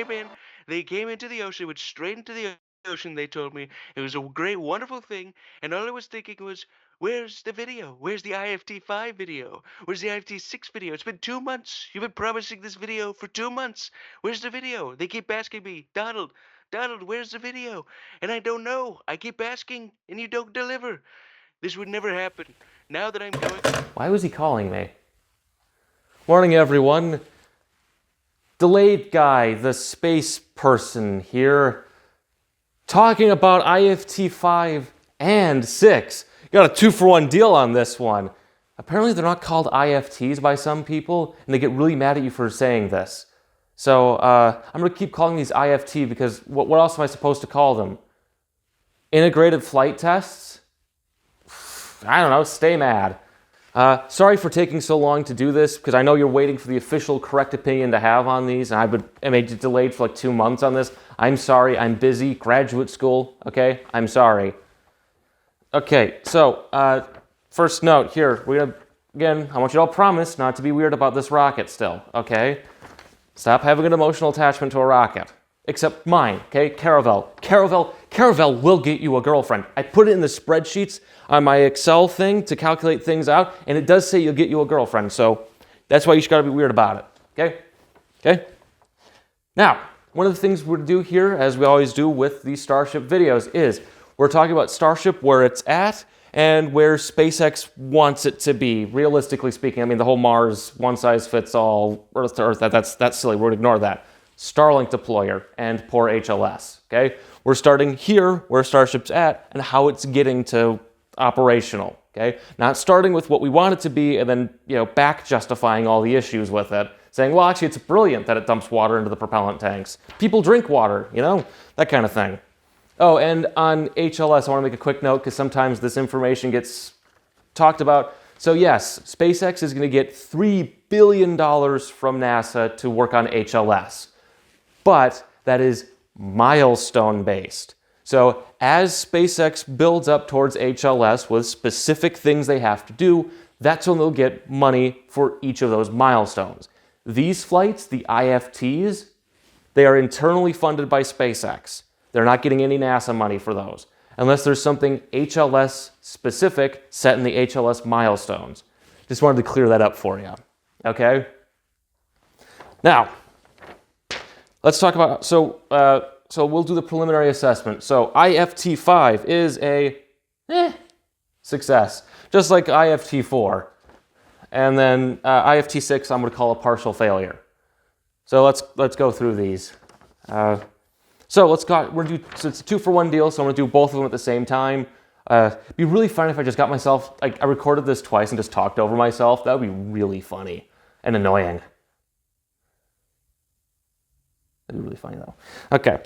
came in. They came into the ocean, went straight into the ocean. They told me it was a great, wonderful thing. And all I was thinking was, where's the video? Where's the IFT-5 video? Where's the IFT-6 video? It's been 2 months. You've been promising this video for 2 months. Where's the video? They keep asking me, Donald, where's the video? And I don't know. I keep asking, and you don't deliver. This would never happen. Now that I'm going... Why was he calling me? Morning, everyone. Delayed guy, the space person here, talking about IFT-5 and 6. Got a 2-for-1 deal on this one. Apparently they're not called IFTs by some people, and they get really mad at you for saying this. So I'm going to keep calling these IFT because what else am I supposed to call them? Integrated flight tests? I don't know, stay mad. Sorry for taking so long to do this, because I know you're waiting for the official correct opinion to have on these, and I made it delayed for like 2 months on this. I'm sorry, I'm busy, graduate school, okay? I'm sorry. Okay, so, first note here, again, I want you to all promise not to be weird about this rocket still, okay? Stop having an emotional attachment to a rocket. Except mine, okay? Caravel will get you a girlfriend. I put it in the spreadsheets on my Excel thing to calculate things out, and it does say you'll get you a girlfriend, so that's why you just gotta be weird about it, okay? Okay? Now, one of the things we're gonna do here, as we always do with these Starship videos, is we're talking about Starship, where it's at, and where SpaceX wants it to be, realistically speaking. I mean, the whole Mars, one-size-fits-all, Earth to Earth, that's silly, we're gonna ignore that. Starlink deployer and poor HLS, okay? We're starting here, where Starship's at, and how it's getting to operational, okay? Not starting with what we want it to be and then, back justifying all the issues with it, saying, well, actually, it's brilliant that it dumps water into the propellant tanks. People drink water, that kind of thing. Oh, and on HLS, I want to make a quick note because sometimes this information gets talked about. So yes, SpaceX is going to get $3 billion from NASA to work on HLS, but that is milestone-based. So as SpaceX builds up towards HLS with specific things they have to do, that's when they'll get money for each of those milestones. These flights, the IFTs, they are internally funded by SpaceX. They're not getting any NASA money for those, unless there's something HLS specific set in the HLS milestones. Just wanted to clear that up for you, okay? Now, let's talk about, so we'll do the preliminary assessment. So IFT-5 is a success, just like IFT-4. And then IFT-6 I'm going to call a partial failure. So let's go through these. So it's a 2-for-1 deal, so I'm going to do both of them at the same time. It'd be really funny if I just got myself, I recorded this twice and just talked over myself. That would be really funny and annoying. That'd be really funny though. Okay.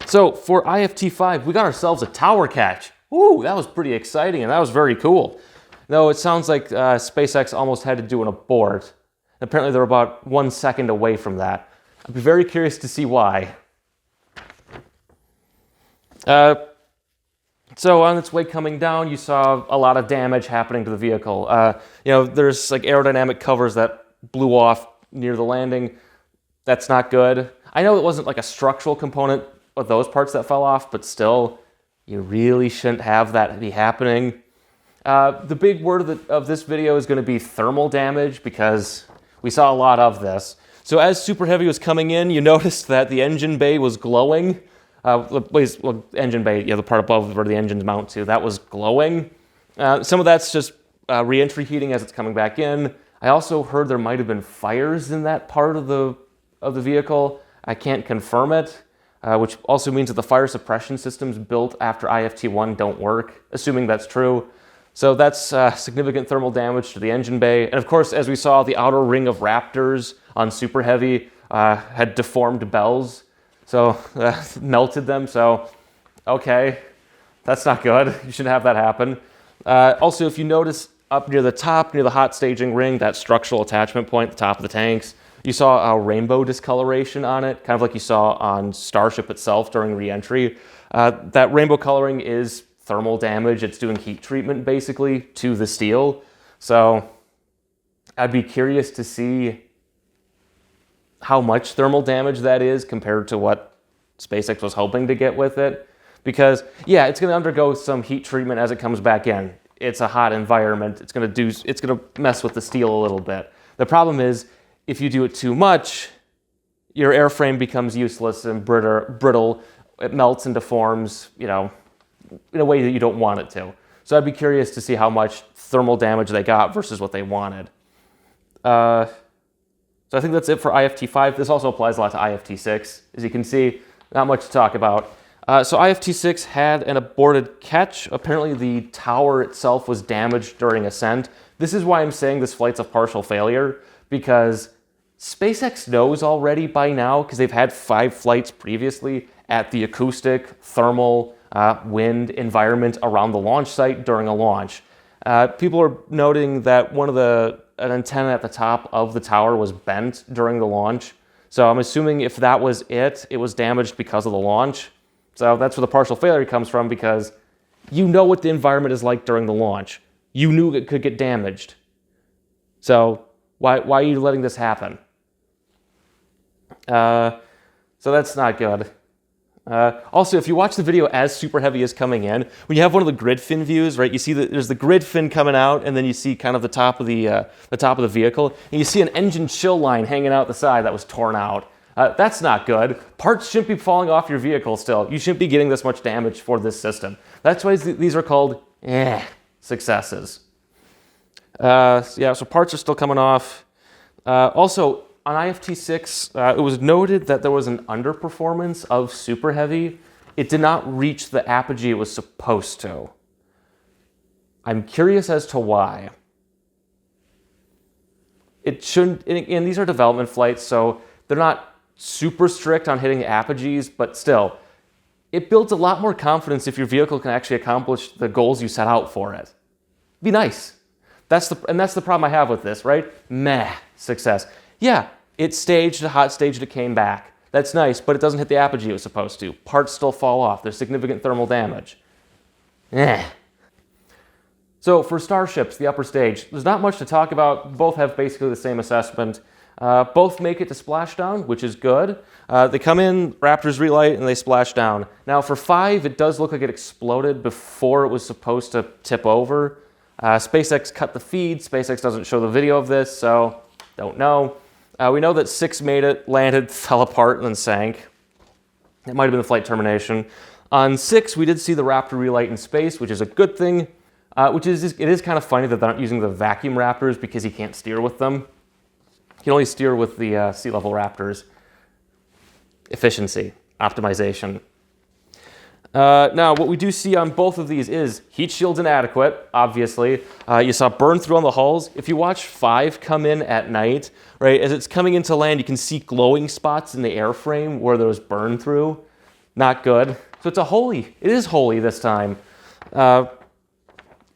So for IFT-5, we got ourselves a tower catch. Woo, that was pretty exciting and that was very cool. Though it sounds like SpaceX almost had to do an abort. Apparently they're about 1 second away from that. I'd be very curious to see why. So on its way coming down, you saw a lot of damage happening to the vehicle. There's like aerodynamic covers that blew off near the landing. That's not good. I know it wasn't like a structural component of those parts that fell off, but still, you really shouldn't have that be happening. The big word of this video is going to be thermal damage, because we saw a lot of this. So as Super Heavy was coming in, you noticed that the engine bay was glowing. Engine bay, the part above where the engines mount to, that was glowing. Some of that's just re-entry heating as it's coming back in. I also heard there might have been fires in that part of the vehicle. I can't confirm it, which also means that the fire suppression systems built after IFT-1 don't work, assuming that's true. So that's significant thermal damage to the engine bay. And of course, as we saw, the outer ring of Raptors on Super Heavy had deformed bells. So melted them, so okay, that's not good. You shouldn't have that happen. Also, if you notice up near the top, near the hot staging ring, that structural attachment point at the top of the tanks, you saw a rainbow discoloration on it, kind of like you saw on Starship itself during re-entry. That rainbow coloring is thermal damage. It's doing heat treatment, basically, to the steel. So I'd be curious to see how much thermal damage that is compared to what SpaceX was hoping to get with it. Because, yeah, it's going to undergo some heat treatment as it comes back in. It's a hot environment. It's going to mess with the steel a little bit. The problem is, if you do it too much, your airframe becomes useless and brittle. It melts and deforms, in a way that you don't want it to. So I'd be curious to see how much thermal damage they got versus what they wanted. So I think that's it for IFT-5. This also applies a lot to IFT-6. As you can see, not much to talk about. So IFT-6 had an aborted catch. Apparently the tower itself was damaged during ascent. This is why I'm saying this flight's a partial failure, because SpaceX knows already by now, because they've had 5 flights previously at the acoustic, thermal, wind environment around the launch site during a launch. People are noting that an antenna at the top of the tower was bent during the launch. So I'm assuming if that was it, it was damaged because of the launch. So that's where the partial failure comes from, because you know what the environment is like during the launch. You knew it could get damaged. So why are you letting this happen? So that's not good. Also, if you watch the video as Super Heavy is coming in, when you have one of the grid fin views, right, you see that there's the grid fin coming out, and then you see kind of the top of the vehicle, and you see an engine chill line hanging out the side that was torn out. That's not good. Parts shouldn't be falling off your vehicle still. You shouldn't be getting this much damage for this system. That's why these are called successes. Yeah, so parts are still coming off. Also, on IFT-6, it was noted that there was an underperformance of Super Heavy. It did not reach the apogee it was supposed to. I'm curious as to why. It shouldn't, and these are development flights, so they're not super strict on hitting apogees, but still, it builds a lot more confidence if your vehicle can actually accomplish the goals you set out for it. Be nice. That's the problem I have with this, right? Meh, success. Yeah, it staged, a hot staged, it came back. That's nice, but it doesn't hit the apogee it was supposed to. Parts still fall off. There's significant thermal damage. So for Starships, the upper stage, there's not much to talk about. Both have basically the same assessment. Both make it to splashdown, which is good. They come in, Raptors relight, and they splash down. Now for 5, it does look like it exploded before it was supposed to tip over. SpaceX cut the feed. SpaceX doesn't show the video of this, so don't know. We know that 6 made it, landed, fell apart, and then sank. It might have been the flight termination. On 6, we did see the Raptor relight in space, which is a good thing. It is kind of funny that they're not using the vacuum Raptors because you can't steer with them. You can only steer with the sea level Raptors. Efficiency, optimization. Now, what we do see on both of these is heat shield's inadequate, obviously. You saw burn through on the hulls. If you watch 5 come in at night, right, as it's coming into land, you can see glowing spots in the airframe where there was burn through. Not good. So it is holy this time.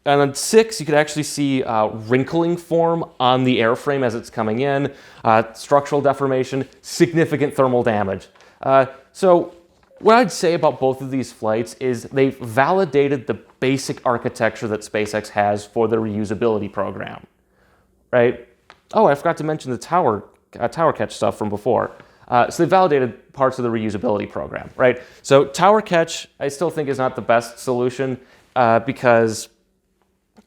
And on 6, you could actually see wrinkling form on the airframe as it's coming in, structural deformation, significant thermal damage. So what I'd say about both of these flights is they've validated the basic architecture that SpaceX has for the reusability program, right? Oh, I forgot to mention the tower catch stuff from before. So they validated parts of the reusability program, right? So tower catch, I still think is not the best solution because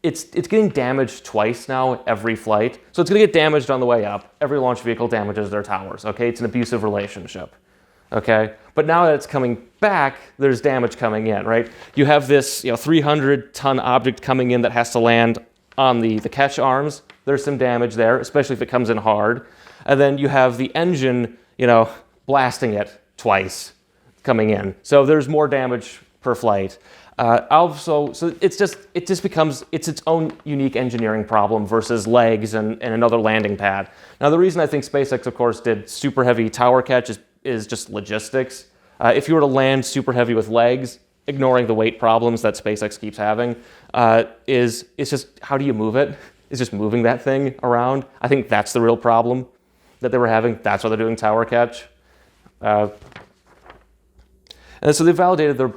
it's getting damaged twice now every flight. So it's going to get damaged on the way up. Every launch vehicle damages their towers, okay? It's an abusive relationship, okay? But now that it's coming back, there's damage coming in, right? You have this 300-ton object coming in that has to land on the catch arms. There's some damage there, especially if it comes in hard. And then you have the engine, blasting it twice coming in. So there's more damage per flight. So it just becomes its own unique engineering problem versus legs and another landing pad. Now the reason I think SpaceX, of course, did super heavy tower catch is just logistics. If you were to land super heavy with legs, ignoring the weight problems that SpaceX keeps having, it's just how do you move it? It's just moving that thing around. I think that's the real problem that they were having. That's why they're doing tower catch. And so they've validated their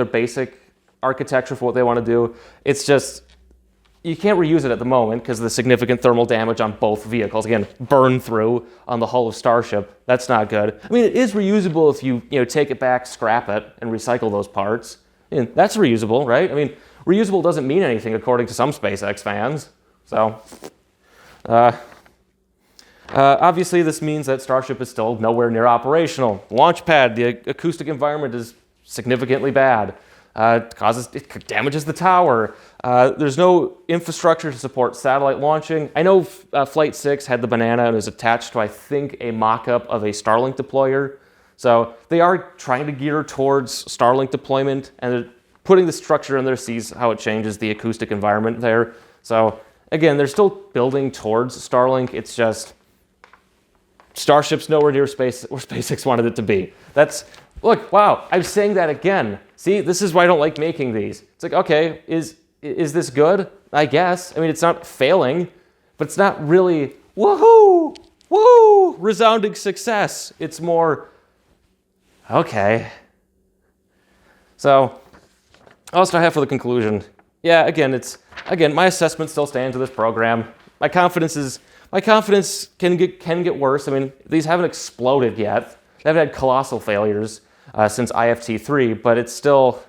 basic architecture for what they want to do. It's just you can't reuse it at the moment because of the significant thermal damage on both vehicles. Again, burn through on the hull of Starship. That's not good. I mean, it is reusable if you take it back, scrap it, and recycle those parts. And that's reusable, right? I mean, reusable doesn't mean anything according to some SpaceX fans. So, obviously, this means that Starship is still nowhere near operational. Launch pad, the acoustic environment is significantly bad. It damages the tower. There's no infrastructure to support satellite launching. I know Flight 6 had the banana and was attached to, I think, a mock-up of a Starlink deployer. So they are trying to gear towards Starlink deployment, and they're putting the structure in there, sees how it changes the acoustic environment there. So again, they're still building towards Starlink. It's just Starship's nowhere near space where SpaceX wanted it to be. Look, wow, I'm saying that again. See, this is why I don't like making these. It's like, okay, is this good? I guess. I mean, it's not failing, but it's not really, woohoo, woo, resounding success. It's more, okay. So, also I have for the conclusion. Yeah, again, my assessment still stands to this program. My confidence can get worse. I mean, these haven't exploded yet. They haven't had colossal failures since IFT-3, but it's still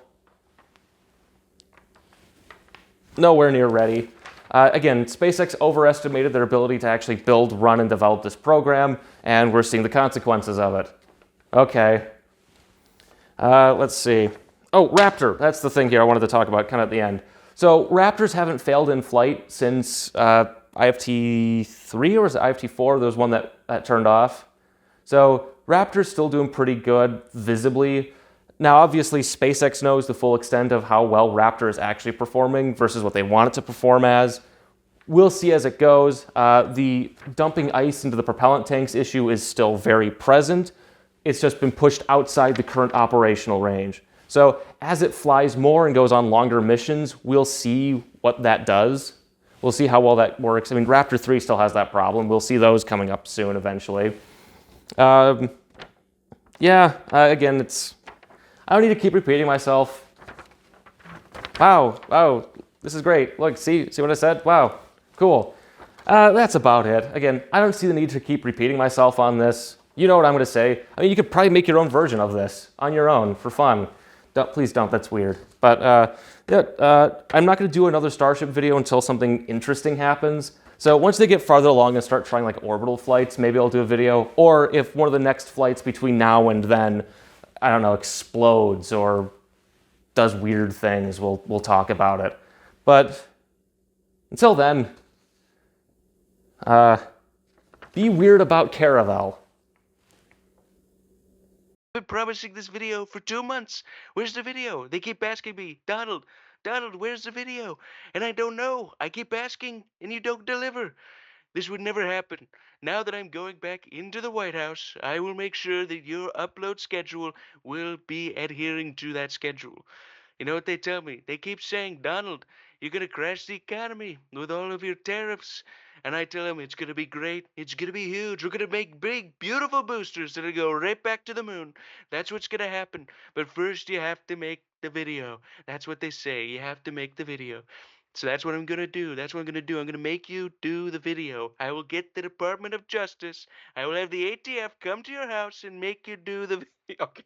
nowhere near ready. Again, SpaceX overestimated their ability to actually build, run, and develop this program, and we're seeing the consequences of it. Okay. Let's see. Oh, Raptor. That's the thing here I wanted to talk about kind of at the end. So Raptors haven't failed in flight since IFT-3, or was it IFT-4? There was one that turned off. So Raptor's still doing pretty good visibly. Now, obviously, SpaceX knows the full extent of how well Raptor is actually performing versus what they want it to perform as. We'll see as it goes. The dumping ice into the propellant tanks issue is still very present. It's just been pushed outside the current operational range. So as it flies more and goes on longer missions, we'll see what that does. We'll see how well that works. I mean, Raptor 3 still has that problem. We'll see those coming up soon eventually. Again, I don't need to keep repeating myself. Wow, this is great. Look, see what I said? Wow, cool. That's about it. Again, I don't see the need to keep repeating myself on this. You know what I'm going to say. I mean, you could probably make your own version of this on your own for fun. Please don't, that's weird. But I'm not going to do another Starship video until something interesting happens. So once they get farther along and start trying like orbital flights, maybe I'll do a video. Or if one of the next flights between now and then, I don't know, explodes or does weird things, we'll talk about it. But until then, be weird about Caravel. Been promising this video for 2 months. Where's the video? They keep asking me, Donald, where's the video? And I don't know. I keep asking, and you don't deliver. This would never happen. Now that I'm going back into the White House, I will make sure that your upload schedule will be adhering to that schedule. You know what they tell me? They keep saying, Donald, you're going to crash the economy with all of your tariffs. And I tell them it's going to be great. It's going to be huge. We're going to make big, beautiful boosters that'll go right back to the moon. That's what's going to happen. But first, you have to make the video. That's what they say. You have to make the video. So that's what I'm going to do. That's what I'm going to do. I'm going to make you do the video. I will get the Department of Justice. I will have the ATF come to your house and make you do the video. Okay.